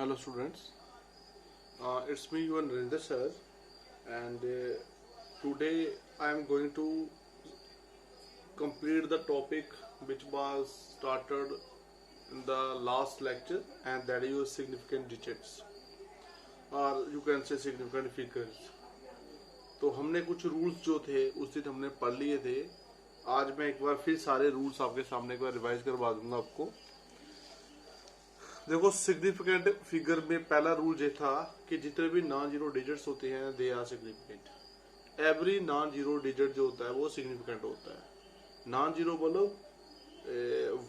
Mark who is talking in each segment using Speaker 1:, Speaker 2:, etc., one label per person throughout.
Speaker 1: Hello students, it's me Yuvan Narendra sir, and today I am going to complete the topic which was started in the last lecture, and that is your significant digits or you can say significant figures. तो हमने कुछ rules जो थे उस दिन हमने पढ़ लिए थे. आज मैं एक बार फिर सारे रूल्स आपके सामने एक बार रिवाइज करवा दूंगा आपको. देखो, सिग्निफिकेंट फिगर में पहला रूल ये था कि जितने भी नॉन जीरो डिजिट्स होते हैं they are significant. Every non zero digit जो होता है वो सिग्निफिकेंट होता है. नॉन जीरो मतलब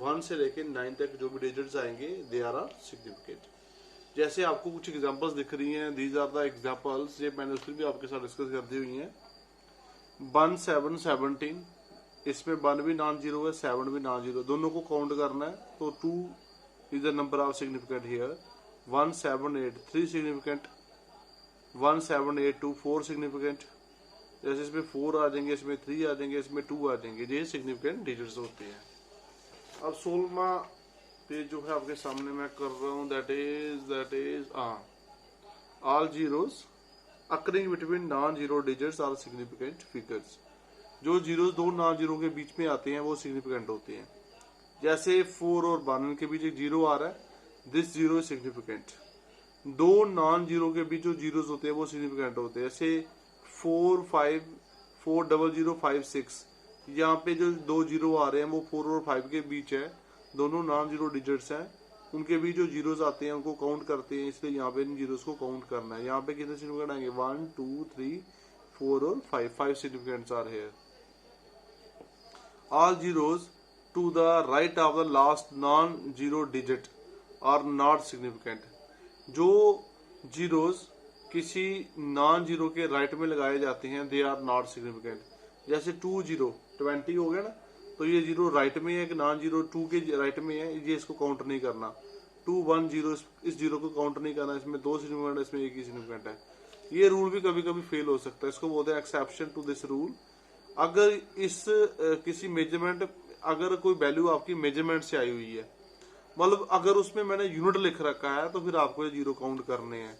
Speaker 1: 1 से लेके 9 तक जो भी डिजिट्स आएंगे दे आर सिग्निफिकेंट. जैसे आपको कुछ एग्जांपल्स दिख रही हैं, दीज आर द एग्जांपल्स. ये मैंने उसमें भी आपके साथ डिस्कस कर दी हुई हैं. 1 7 17, इसमें 1 भी नॉन जीरो है, 7 भी नॉन जीरो, दोनों को काउंट करना है. तो 2 is the number of significant here. 1 7 8 3 significant. 1 7 8 2 4 significant. जैसे इसमें 4 आ जाएंगे, इसमें 3 आ जाएंगे, इसमें 2 आ जाएंगे. ये सिग्निफिकेंट डिजिट्स होते हैं. अब 16वां पेज जो है आपके सामने मैं कर रहा हूँ, that is all zeros occurring between non zero digits are significant figures. जो जीरोस दो नॉन जीरो के बीच में आते हैं वो सिग्निफिकेंट होते हैं. जैसे 4 और 1 के बीच एक जीरो आ रहा है, दिस जीरो इज सिग्निफिकेंट. दो नॉन जीरो के बीच जो जीरोस होते हैं वो सिग्निफिकेंट होते हैं. जैसे 4 5 4 0 0 5 6, यहाँ पे जो दो जीरो आ रहे हैं वो 4 और 5 के बीच है, दोनों नॉन जीरो डिजिट्स हैं. उनके बीच जो जीरोस आते हैं उनको काउंट करते हैं, इसलिए यहाँ पे इन जीरोस को काउंट करना है. यहाँ पे कितने सिग्निफिकेंट आएंगे? 1 2 3 4 और 5 significants are here. All zeros to the right of the last non-zero digit are not significant. जो जीरोस किसी नॉन जीरो के राइट में लगाए जाते हैं दे आर नॉट सिग्निफिकेंट. जैसे 2 0 20 हो गया ना, तो ये जीरो राइट में है, कि नॉन जीरो 2 के राइट में है, ये इसको काउंट नहीं करना. 2 1 0, इस जीरो को काउंट नहीं करना. इसमें 2 सिग्निफिकेंट, इसमें एक ही सिग्निफिकेंट है. ये रूल भी कभी कभी फेल हो सकता है, इसको बोलते हैं एक्सेप्शन टू दिस रूल. अगर इस किसी मेजरमेंट, अगर कोई वैल्यू आपकी मेजरमेंट से आई हुई है, मतलब अगर उसमें मैंने यूनिट लिख रखा है, तो फिर आपको ये जीरो काउंट करने हैं.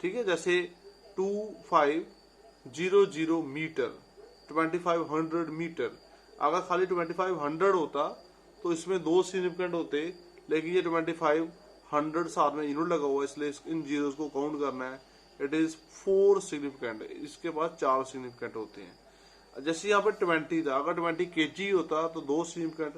Speaker 1: ठीक है. जैसे 2500 मीटर, 2500 मीटर. अगर खाली 2500 होता तो इसमें 2 सिग्निफिकेंट होते, लेकिन ये 2500 साथ में यूनिट लगा हुआ है, इसलिए इन जीरोस को काउंट करना है. It is 4 significant. इसके बाद 4 सिग्निफिकेंट होते हैं. जैसे यहाँ पे 20 था, अगर 20 kg होता तो 2 सिग्निफिकेंट.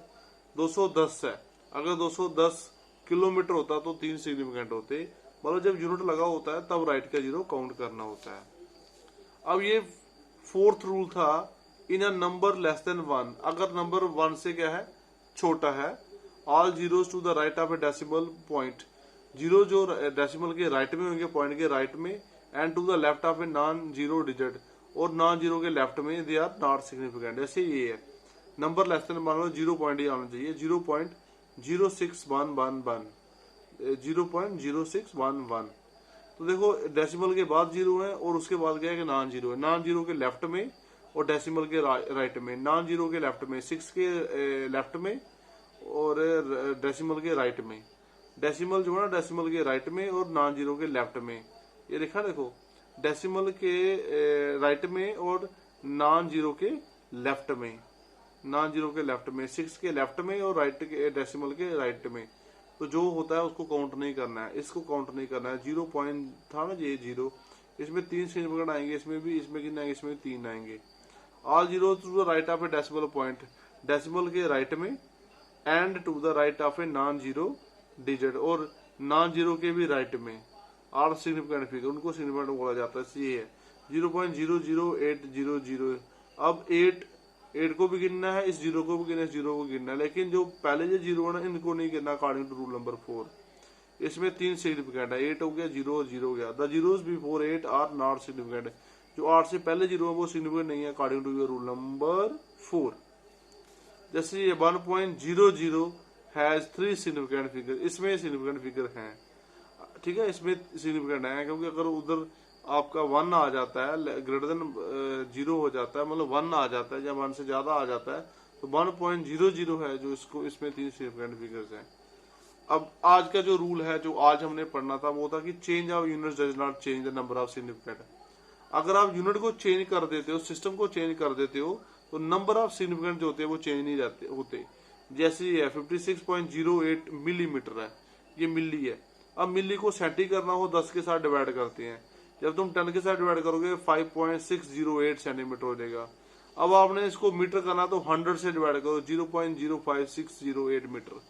Speaker 1: 210 है, अगर 210 किलोमीटर होता तो 3 सिग्निफिकेंट होते. मतलब जब यूनिट लगा होता है तब राइट का जीरो काउंट करना होता है. अब ये 4th रूल था, in a number less than 1. अगर नंबर 1 से क्या है? छोटा है. All zeros to the right of a decimal point. Zero जो डेसिमल के राइट में होंगे, पॉइंट के राइट में, and to the left of a non zero digit, और नॉन जीरो के लेफ्ट में, दे आर नॉट सिग्निफिकेंट. जैसे ये है नंबर लेस देन 1, 0 पॉइंट ही आना चाहिए. 0.0611, 0.0611. तो देखो डेसिमल के बाद जीरो है और उसके बाद क्या है कि नॉन जीरो है. नॉन जीरो के लेफ्ट में और डेसिमल के राइट में. नॉन जीरो के लेफ्ट में, 6 के लेफ्ट में और डेसिमल के राइट में. डेसिमल जो है ना, डेसिमल के राइट में और नॉन जीरो के लेफ्ट में. ये देखा, देखो डेसिमल के राइट में और नॉन जीरो के लेफ्ट में. नॉन जीरो के लेफ्ट में, 6 के लेफ्ट में और राइट के डेसिमल के राइट में. तो जो होता है उसको काउंट नहीं करना है, इसको काउंट नहीं करना है. 0 पॉइंट था ना ये जीरो, इसमें 3 सिग्निफिकेंट आएंगे, इसमें भी, इसमें कितने आएंगे? इसमें 3 आएंगे. All zero to the right of a decimal point, decimal के राइट में, and to the right of a non zero digit, और नॉन जीरो के भी राइट में आर सिग्निफिकेंट फिगर, उनको सिग्निफिकेंट बोला जाता है. ये है 0.00800. अब 8 को भी गिनना है, इस जीरो को भी गिनना है, इस जीरो को गिनना है, लेकिन जो पहले जो जीरो है ना, इनको नहीं गिनना अकॉर्डिंग टू रूल नंबर 4. इसमें 3 सिग्निफिकेंट है, 8 हो गया, 0 और 0 हो गया. The zeros before 8 are not significant. जो 8 से पहले जीरो है वो सिग्निफिकेंट नहीं है according to your rule number 4. जैसे ये 1.00 हैज 3 सिग्निफिकेंट फिगर, इसमें सिग्निफिकेंट फिगर है. ठीक है, इसमें सिग्निफिकेंट है, क्योंकि अगर उधर आपका 1 आ जाता है, ग्रेटर देन 0 हो जाता है, मतलब 1 आ जाता है, या 1 से ज्यादा आ जाता है, तो 1.00 है जो इसको, इसमें 3 सिग्निफिकेंट फिगर्स हैं. अब आज का जो रूल है, जो आज हमने पढ़ना था, वो था कि change of unit does not change the number of significant. अगर आप यूनिट को चेंज कर देते हो, सिस्टम को चेंज कर देते हो, तो नंबर ऑफ सिग्निफिकेंट जो होते हैं वो चेंज नहीं जाते होते। जैसे ये 56.08 मिलीमीटर है, ये मिली है। अब मिली को सेंटी करना हो 10 के साथ डिवाइड करते हैं, जब तुम 10 के साथ डिवाइड करोगे 5.608 सेंटीमीटर हो जाएगा। अब आपने इसको मीटर करना तो 100 से डिवाइड करो, 0.05608 मीटर।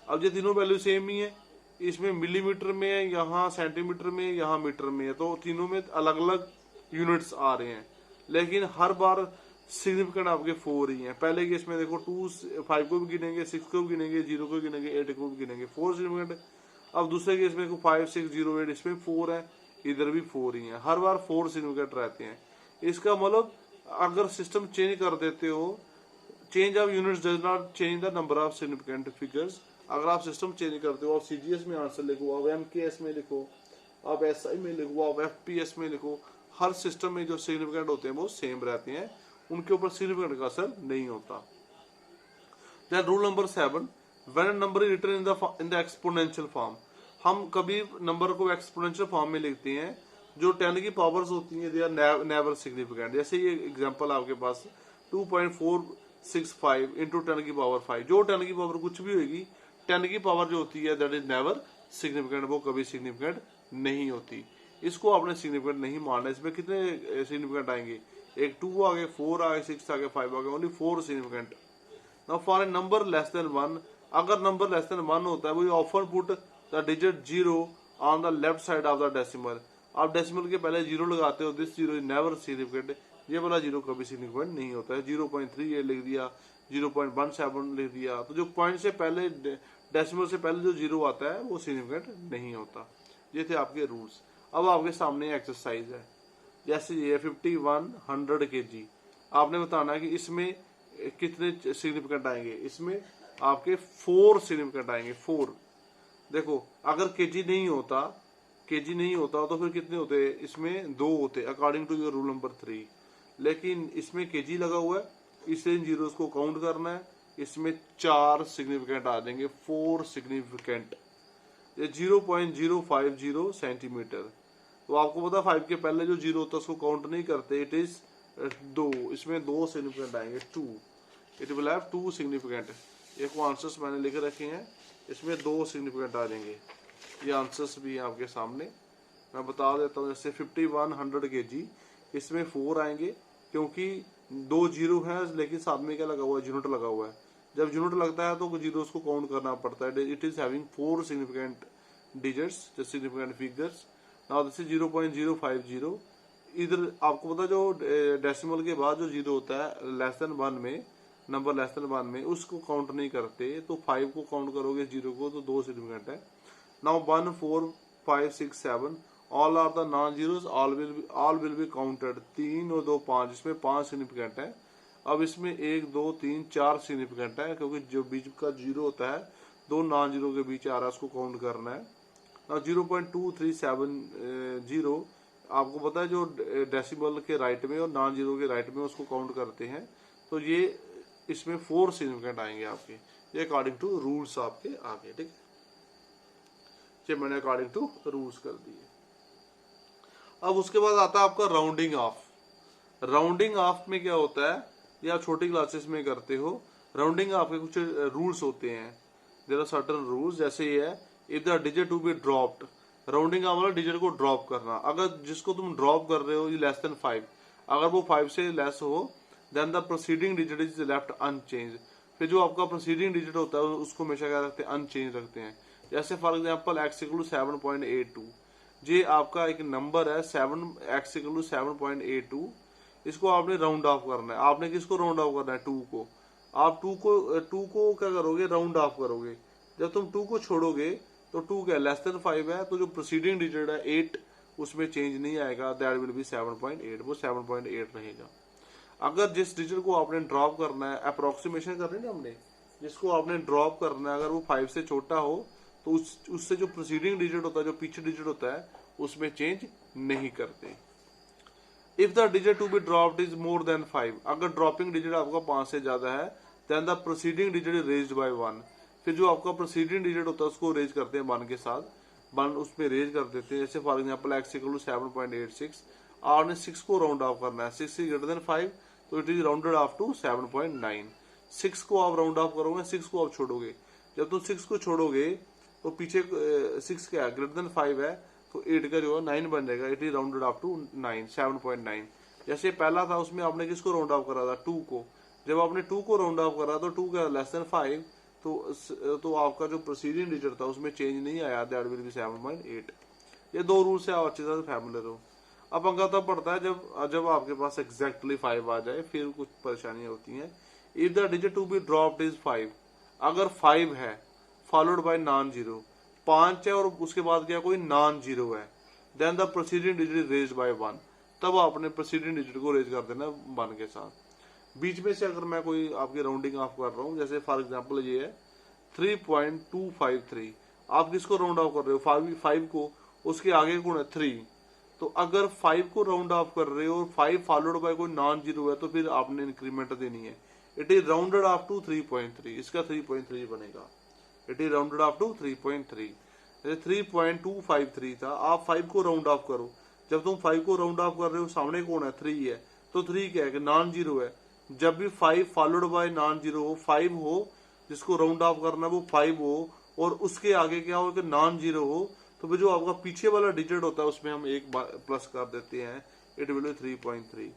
Speaker 1: अब ये तीनों वैल्यू सेम ही है, इसमें मिलीमीटर में है, यहाँ सेंटीमीटर में, यहाँ मीटर में है, तो तीनों में अलग अलग यूनिट्स आ रहे हैं, लेकिन हर बार सिग्निफिकेंट आपके 4 ही हैं। पहले केस में देखो 5 को भी गिनेंगे, 6 को भी गिनेंगे, 0 को गिनेंगे, 8 को भी गिनेंगे, 4 सिग्निफिकेंट। अब दूसरे केस में देखो 5608, इसमें 4 है, इधर भी 4 ही है, हर बार 4 सिग्निफिकेंट रहते हैं। इसका मतलब अगर सिस्टम चेंज कर देते हो, change of units does not change the number of significant figures. अगर आप सिस्टम चेंज करते हो, आप सीजीएस में आंसर लिखो, आप एमकेएस में लिखो, आप एसआई में लिखो, आप एफपीएस में लिखो, हर सिस्टम में जो सिग्निफिकेंट होते हैं वो सेम रहते हैं, उनके ऊपर सिग्निफिकेंट का असर नहीं होता। Then rule number 7, when number is written in the exponential form. हम कभी नंबर को एक्सपोनेंशियल फॉर्म में लिखते हैं, जो 10 की पावर्स होती हैं, दे आर नेवर सिग्निफिकेंट। जैसे ये एग्जांपल आपके पास 2.465 इंटू 10 की पावर 5, जो 10 की पावर कुछ भी होगी, 10 की पावर जो होती है दैट इज नेवर सिग्निफिकेंट, वो कभी सिग्निफिकेंट नहीं होती। इसको आपने सिग्निफिकेंट नहीं मानना। इसमें कितने सिग्निफिकेंट आएंगे, एक 2 आ गए, 4 आ गए, 6 आ गए, 5 आ गए, only 4 significant. Now for a number less than 1, अगर नंबर लेस देन 1 होता है, वो often put the digit 0 on the left side of the decimal. आप डेसिमल के पहले 0 लगाते हो, दिस 0 इज नेवर सिग्निफिकेंट, ये वाला 0 कभी सिग्निफिकेंट नहीं होता है। 0.38 लिख दिया, 0.17 लिख दिया, तो जो पॉइंट से पहले, डेसिमल से पहले जो 0 आता है वो सिग्निफिकेंट नहीं होता। ये थे आपके रूल्स। अब आपके सामने एक्सरसाइज है, जैसे ये 51 100 kg। आपने बताना है कि इसमें कितने सिग्निफिकेंट आएंगे। इसमें आपके 4 सिग्निफिकेंट आएंगे, 4। देखो अगर केजी नहीं होता तो फिर कितने होते, इसमें 2 होते according to your rule number 3, लेकिन इसमें केजी लगा हुआ है, इसलिए इन जीरोस को काउंट करना है। इसमें 4 सिग्निफिकेंट आ जाएंगे, 4 सिग्निफिकेंट। 0.050 सेंटीमीटर। तो आपको पता 5 के पहले जो 0 होता है उसको काउंट नहीं करते, इट इज 2, इसमें 2 सिग्निफिकेंट आएंगे, 2, इट विल हैव 2 सिग्निफिकेंट। ये को आंसर्स मैंने लिख रखे हैं, इसमें 2 सिग्निफिकेंट आ जाएंगे। ये आंसर्स भी हैं आपके सामने, मैं बता देता हूँ। जैसे 51 100 kg, इसमें 4 आएंगे, क्योंकि 2 0 है, लेकिन साथ में क्या लगा हुआ है, यूनिट लगा हुआ है। जब यूनिट लगता है तो जीरोस को काउंट करना पड़ता है। It is having 4 significant digits, significant figures. Now this is 0.050। इधर आपको पता जो डेसिमल के बाद जो 0 होता है लेस देन 1 में, नंबर लेस देन 1 में, उसको काउंट नहीं करते। तो 5 को काउंट करोगे 0 को, तो 2 सिग्निफिकेंट है। Now 1 4 5 6 7 all are the non zeros, all will be counted. 3 और 2 5, इसमें 5 सिग्निफिकेंट है। अब इसमें 1 2 3 4 सिग्निफिकेंट है, क्योंकि जो बीच का 0 होता है 2 नॉन जीरो के बीच आ रहा है, उसको काउंट करना है। 0.2370 आपको पता है जो डेसिमल के राइट में और नॉन जीरो के राइट में, उसको काउंट करते हैं। तो ये इसमें 4 सिग्निफिकेंट आएंगे आपके, ये अकॉर्डिंग टू रूल्स आपके आगे, ठीक है। ये मैंने अकॉर्डिंग टू रूल्स कर दिए। अब उसके बाद आता है आपका राउंडिंग ऑफ। राउंडिंग ऑफ में क्या होता है, ये आप छोटी क्लासेस में करते हो। राउंडिंग ऑफ के कुछ रूल्स होते हैं, देयर आर सर्टेन रूल्स। जैसे ये है, if the digit to be dropped, rounding off वाला डिजिट को ड्रॉप करना। अगर जिसको तुम ड्रॉप कर रहे हो ये लेस देन 5, अगर वो 5 से लेस हो, then the proceeding digit is left unchange. फिर जो आपका प्रोसीडिंग डिजिट होता है उसको हमेशा क्या रखते हैं, अनचेंज रखते हैं। जैसे फॉर एग्जांपल x = 7.82, ये आपका एक नंबर है 7x = 7.82। इसको आपने राउंड ऑफ करना है। आपने किसको राउंड ऑफ करना है, 2 को। आप 2 को क्या करोगे, राउंड ऑफ करोगे। जब तुम 2 को छोड़ोगे तो 2 क्या लेस देन 5 है, तो जो प्रोसीडिंग डिजिट है 8, उसमें चेंज नहीं आएगा, दैट विल बी 7.8, वो 7.8 रहेगा। अगर जिस डिजिट को आपने ड्रॉप करना है, अप्रोक्सीमेशन करनी है ना हमने, जिसको आपने ड्रॉप करना है, अगर वो 5 से छोटा हो तो उससे जो प्रोसीडिंग डिजिट होता है, जो पीछे डिजिट होता है, उसमें चेंज नहीं करते। If the digit to be dropped is more than 5, अगर ड्रॉपिंग डिजिट आपका 5 से ज्यादा है, then the proceeding digit is raised by 1, फिर जो आपका प्रोसीडिंग डिजिट होता है उसको रेज करते हैं 1 के साथ, 1 उसमें रेज कर देते हैं। जैसे for example x equal to 7.86, आपने 6 को राउंड ऑफ करना है, 6 इज ग्रेटर देन 5 तो it is rounded off to 7.9। 6 को आप राउंड ऑफ करोगे, 6 को आप छोड़ोगे, जब तुम 6 को छोड़ोगे तो पीछे 6 क्या है, ग्रेटर देन 5 है, तो 8 का जो है 9 बन जाएगा, it is rounded off to 9, 7.9। जैसे पहला था उसमें आपने किसको राउंड ऑफ करा था, 2 को, जब आपने 2 को राउंड ऑफ करा तो 2 का लेस देन 5, तो आपका जो प्रोसीडिंग डिजिट था उसमें चेंज नहीं आया, दैट विल बी 7.8। ये 2 रूल से आप अच्छे से फैमिलियर हो। अब पंगा तब पड़ता है जब आपके पास एग्जैक्टली 5 आ जाए, फिर कुछ परेशानियां होती हैं। If the digit to be dropped is 5, अगर 5 है फॉलोड बाय नॉन जीरो, 5 है और उसके बाद क्या कोई नॉन जीरो है, then the proceeding digit is raised by 1, तब आपने प्रोसीडिंग डिजिट को रेज कर देना 1 के साथ। बीच में से अगर मैं कोई आपकी राउंडिंग ऑफ कर रहा हूँ, जैसे फॉर एग्जांपल ये है 3.253, आप किसको राउंड ऑफ कर रहे हो, 5 को, उसके आगे कौन है 3, तो अगर 5 को राउंड ऑफ कर रहे हो और 5 फॉलोड बाय कोई नॉन जीरो है तो फिर आपने इंक्रीमेंट देनी है, it is rounded off to 3.3, इसका 3.3 बनेगा, it is rounded off to 3.3। 3.253 था, आप 5 को राउंड ऑफ करो, जब तुम 5 को राउंड ऑफ कर रहे हो सामने कौन है 3 है, तो 3 क्या है कि नॉन जीरो है, जब भी 5 फॉलोड बाय नॉन जीरो हो, 5 हो जिसको राउंड ऑफ करना है वो 5 हो और उसके आगे क्या हो कि नॉन जीरो हो, तो फिर जो आपका पीछे वाला डिजिट होता है उसमें हम एक प्लस कर देते हैं, it will be 3.3।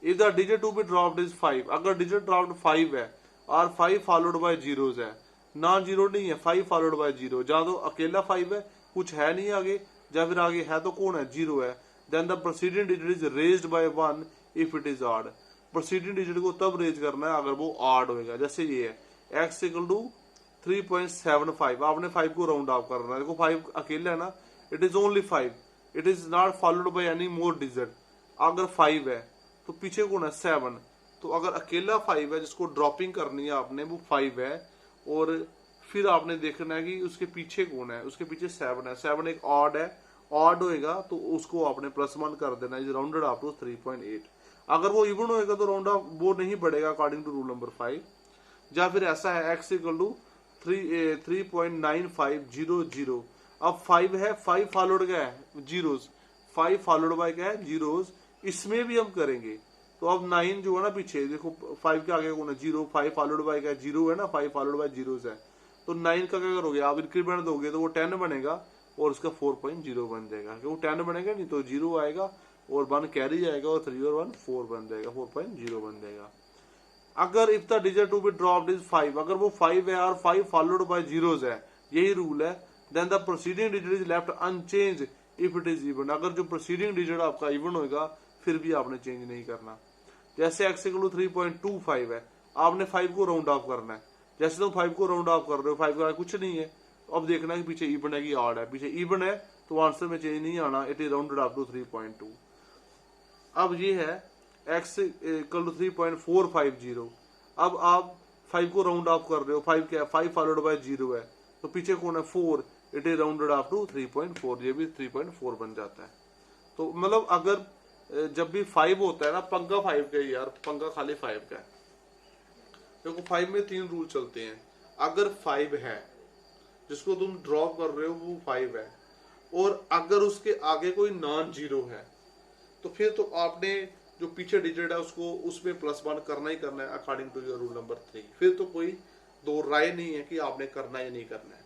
Speaker 1: If the digit to be dropped is 5, अगर डिजिट ड्रॉप्ड 5 है और 5 फॉलोड बाय जीरोस है, नॉन जीरो नहीं है, 5 फॉलोड बाय जीरो, जहां तो अकेला 5 है, कुछ है नहीं आगे, या फिर आगे है तो कौन है, जीरो है, then the proceeding digit is raised by 1 if it is odd. Proceeding digit को तब रेज करना है अगर वो ऑड होगा। जैसे ये है x इक्वल टू 3.75, आपने 5 को राउंड ऑफ करना है, देखो 5 अकेला है ना, it is only 5, it is not followed by any more digit. अगर 5 है तो पीछे कौन है 7, तो अगर अकेला 5 है जिसको ड्रॉपिंग करनी है आपने, वो 5 है, और फिर आपने देखना है कि उसके पीछे कौन है, उसके पीछे 7 है, 7 एक ऑड है, ऑड होएगा तो उसको आपने +1 कर देना, इज राउंडेड अप टू 3.8। अगर वो इवन होएगा तो राउंड ऑफ वो नहीं बढ़ेगा अकॉर्डिंग टू रूल नंबर 5। या फिर ऐसा है x इक्वल टू 3.9500, अब 5 है, 5 फॉलोड क्या है जीरोस, 5 फॉलोड बाय क्या है जीरोस, इसमें भी हम करेंगे, तो अब 9 जो है ना पीछे देखो 5 के आगे कौन है 0, 5 फॉलोड बाय क्या है 0 है ना, 5 फॉलोड बाय जीरोस है, तो 9 का क्या करोगे आप, इंक्रीमेंट दोगे तो वो 10 बनेगा और उसका 4.0 बन जाएगा, क्योंकि 10 बनेगा नहीं तो 0 आएगा और 1 कैरी जाएगा और 3 और 1 4 बन जाएगा, 4.0 बन जाएगा। अगर if the digit to be dropped is 5, अगर वो 5 है और 5 फॉलोड बाय जीरोस है, यही रूल है, then the proceeding digit is left unchange if it is even. अगर जो प्रोसीडिंग डिजिट आपका इवन होगा फिर भी आपने चेंज नहीं करना। जैसे x इक्वल टू 3.25 है, आपने 5 को राउंड ऑफ करना है, जैसे तुम 5 को राउंड ऑफ कर रहे हो, 5 का कुछ नहीं है, अब देखना है कि पीछे इवन है कि ऑड है, पीछे इवन है तो आंसर में चेंज नहीं आना, it is rounded up to 3.2। अब ये है x इक्वल टू 3.450, अब आप 5 को राउंड ऑफ कर रहे हो, 5 क्या है 5 फॉलोड बाय 0 है, तो पीछे कौन है 4, it is rounded up to 3.4, ये भी 3.4 बन जाता है। तो मतलब अगर जब भी 5 होता है ना, पंगा 5 का ही यार, पंगा खाली 5 का है, देखो 5 में 3 रूल चलते हैं। अगर 5 है जिसको तुम ड्रॉप कर रहे हो वो 5 है, और अगर उसके आगे कोई नॉन जीरो है तो फिर तो आपने जो पीछे डिजिट है उसको उसमें +1 करना ही करना है according to your rule number 3, फिर तो कोई दो राय नहीं है कि आपने करना है या नहीं करना है,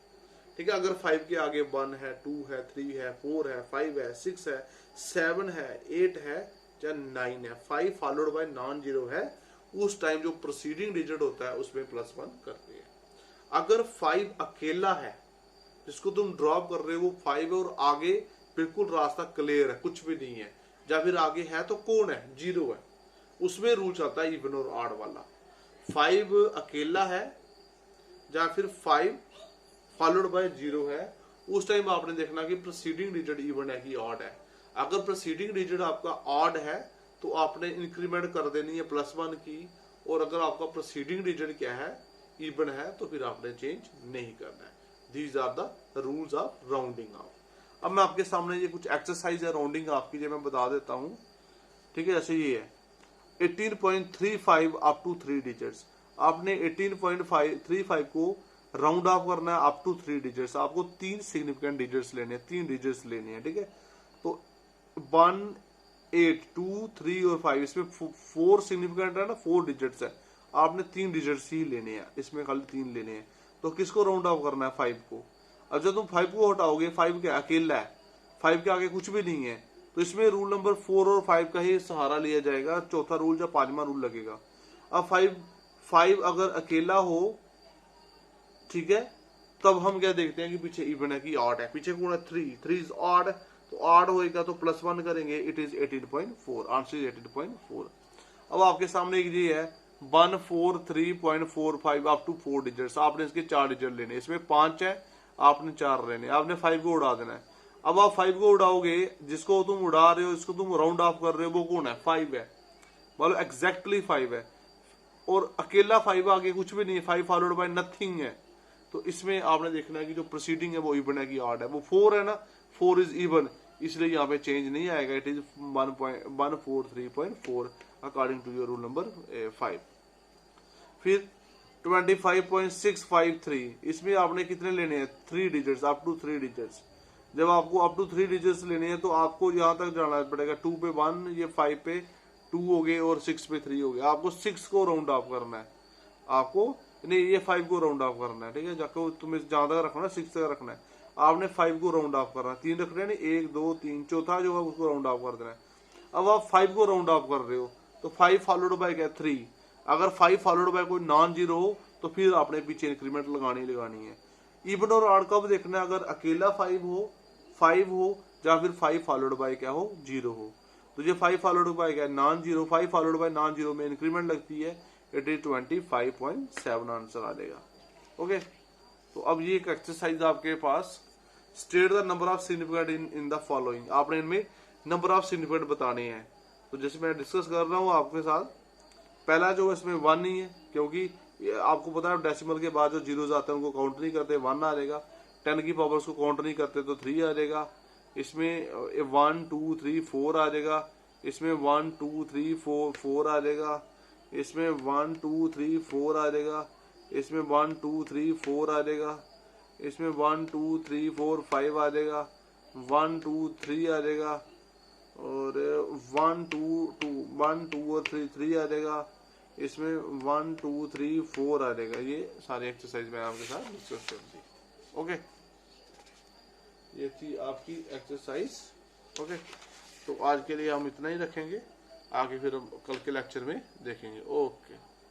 Speaker 1: ठीक है। अगर 5 के आगे 1 है, 2 है, 3 है, 4 है, 5 है, 6 है, 7 है, 8 है या 9 है, 5 फॉलोड बाय नॉन जीरो है, उस टाइम जो प्रोसीडिंग डिजिट होता है उसमें +1 करते हैं। अगर 5 अकेला है जिसको तुम ड्रॉप कर रहे हो वो 5 है और आगे बिल्कुल रास्ता क्लियर है, कुछ भी नहीं है, या फिर आगे है तो कौन है 0 है, उसमें रूल चलता है इवन और ऑड वाला। 5 अकेला है या फिर 5 फॉलोड बाय 0 है, उस टाइम आपने देखना कि प्रोसीडिंग डिजिट इवन है कि ऑड है। अगर प्रोसीडिंग डिजिट आपका ऑड है तो आपने इंक्रीमेंट कर देनी है +1 की, और अगर आपका प्रोसीडिंग डिजिट क्या है इवन है तो फिर आपने चेंज नहीं करना है। These are the rules of rounding off. अब मैं आपके सामने ये कुछ एक्सरसाइज है राउंडिंग ऑफ की जो मैं बता देता हूँ, ठीक है। जैसे ये है 18.35 अप टू 3 डिजिट्स, आपने 18.35 को राउंड ऑफ करना है अप टू 3 डिजिट्स, आपको 3 सिग्निफिकेंट डिजिट्स लेने हैं, 3 डिजिट्स लेने हैं, ठीक है। तो 1, 8, 2, 3 और 5, इसमें 4 सिग्निफिकेंट है ना, 4 डिजिट्स है, आपने 3 डिजिट्स ही लेने हैं, इसमें खाली 3 लेने हैं। तो किसको राउंड ऑफ करना है? 5 को। अब जब तुम 5 को हटाओगे, 5 क्या अकेला है, 5 के आगे कुछ भी नहीं है, तो इसमें रूल नंबर 4 और 5 का ही सहारा लिया जाएगा, चौथा रूल या पांचवा रूल लगेगा। अब 5 अगर अकेला हो, ठीक है, तब हम क्या देखते हैं कि पीछे इवन है कि ऑड है, पीछे कौन है? 3 इज ऑड, तो ऑड होएगा तो +1 करेंगे, इट इज 18.4, आंसर इज 18.4। अब आपके सामने एक ये है 143.45 अप टू 4 डिजिट्स, आपने इसके 4 डिजिट लेने, इसमें 5 है, आपने 4 लेने, आपने 5 को उड़ा देना है। अब आप 5 को उड़ाओगे, जिसको तुम उड़ा रहे हो, इसको तुम राउंड ऑफ कर रहे हो, वो कौन है? 5 है, मतलब एग्जैक्टली 5 है, और अकेला 5 आगे कुछ भी नहीं है, 5 फॉलोड बाय नथिंग है। तो इसमें आपने देखना है कि जो प्रोसीडिंग है वो इवन है कि ऑड है, वो 4 है ना, 4 इज इवन, इसलिए यहाँ पे चेंज नहीं आएगा, it is 143.4 according to your rule number 5। फिर 25.653, इसमें आपने कितने लेने हैं? 3 डिजिट्स, अप टू 3 डिजिट्स। जब आपको अप टू 3 डिजिट्स लेने हैं तो आपको यहाँ तक जाना पड़ेगा, 2 पे 1, ये 5 पे 2 हो गए और 6 पे 3 हो गए, आपको 6 को राउंड ऑफ करना है, आपको नहीं, ये 5 को राउंड ऑफ करना है, ठीक है, जाकर तुम्हें जहां तक रखना है 6 तक रखना है, आपने 5 को राउंड ऑफ करना है, 3 रख रहे हैं, 1 2 3, चौथा जो है उसको राउंड ऑफ कर देना है। अब आप 5 को राउंड ऑफ कर रहे हो, तो 5 फॉलोड बाय क्या? 3। अगर 5 फॉलोड बाय कोई नॉन जीरो हो तो फिर आपने पीछे इंक्रीमेंट लगानी है। इवन और ऑड कब देखना है? अगर अकेला 5 हो या फिर 5 फॉलोड बाय क्या हो? 0 हो। तो ये 5 फॉलोड बाय क्या? Non zero, 5 followed bye non zero में इंक्रीमेंट लगती है, इट इज 25.7 आंसर आ जाएगा। ओके, तो अब ये एक एक्सरसाइज आपके पास, state the number of significant in the following, आपने इनमें नंबर ऑफ सिग्निफिकेंट बताने हैं। तो जैसे मैं डिस्कस कर रहा हूँ आपके साथ, पहला जो इसमें 1 नहीं है, क्योंकि आपको पता है डेसिमल के बाद जो जीरोज आते हैं उनको काउंट नहीं करते, 1 आ जाएगा। 10 की पावर्स को काउंट नहीं करते तो 3 आ जाएगा। इसमें 1 2 3 4 आ जाएगा। इसमें 1 2 3 4 आ जाएगा। इसमें 1 2 3 4 आ जाएगा। इसमें 1 2 3 4 आ जाएगा। इसमें 1 2 3 4 5 आ जाएगा। 1 2 3 आ जाएगा, और 1 2 और 3 आ जाएगा। इसमें 1 2 3 4 आ जाएगा। ये सारी एक्सरसाइज मैं आपके साथ डिस्कस कर दी। ओके, ये थी आपकी एक्सरसाइज। ओके, तो आज के लिए हम इतना ही रखेंगे, आगे फिर हम कल के लेक्चर में देखेंगे। ओके।